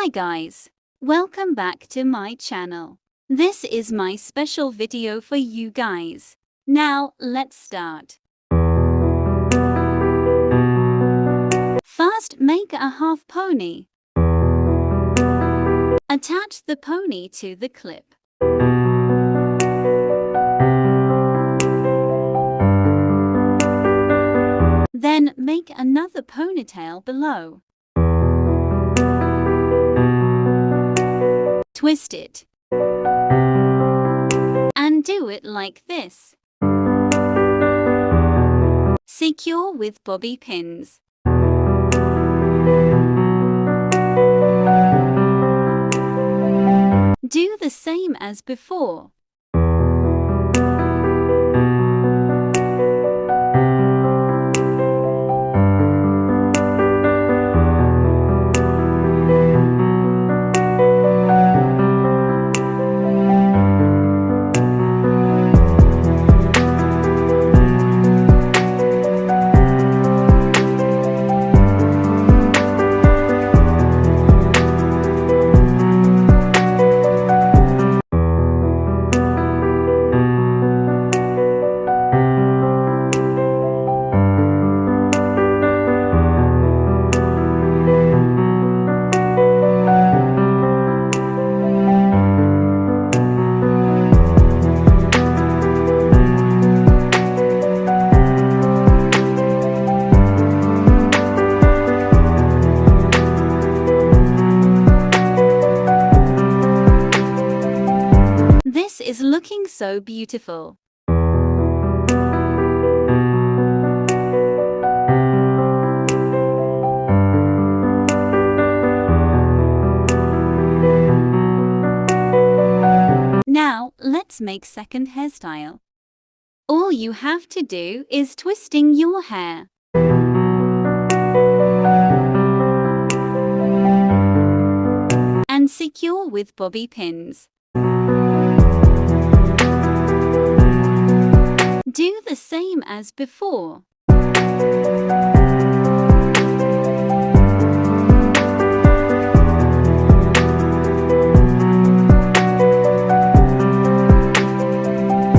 Hi guys! Welcome back to my channel. This is my special video for you guys. Now, let's start. First, make a half pony. Attach the pony to the clip. Then, make another ponytail below. Twist it. And do it like this. Secure with bobby pins. Do the same as before. This is looking so beautiful. Now, let's make second hairstyle. All you have to do is twisting your hair. And secure with bobby pins. Do the same as before.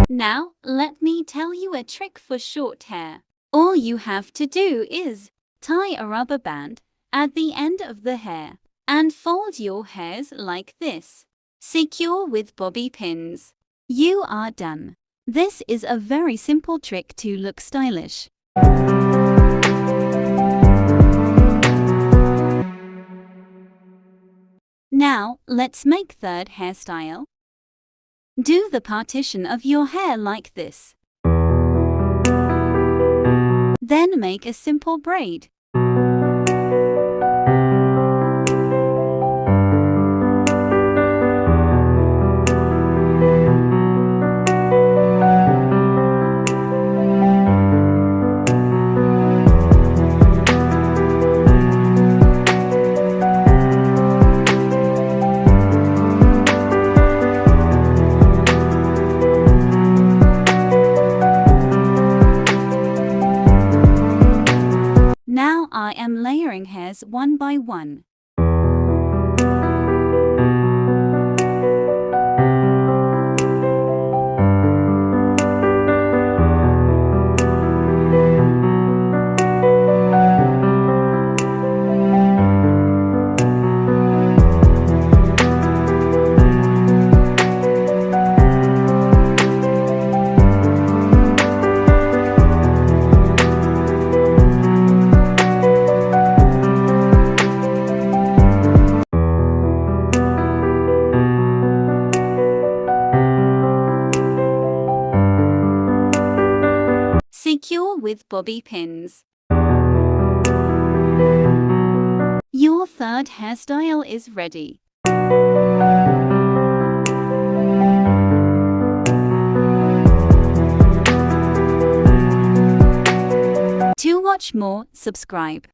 Now, let me tell you a trick for short hair. All you have to do is tie a rubber band at the end of the hair and fold your hairs like this. Secure with bobby pins. You are done. This is a very simple trick to look stylish. Now, let's make third hairstyle. Do the partition of your hair like this. Then make a simple braid. Now I am layering hairs one by one. Secure with bobby pins. Your third hairstyle is ready. To watch more, subscribe.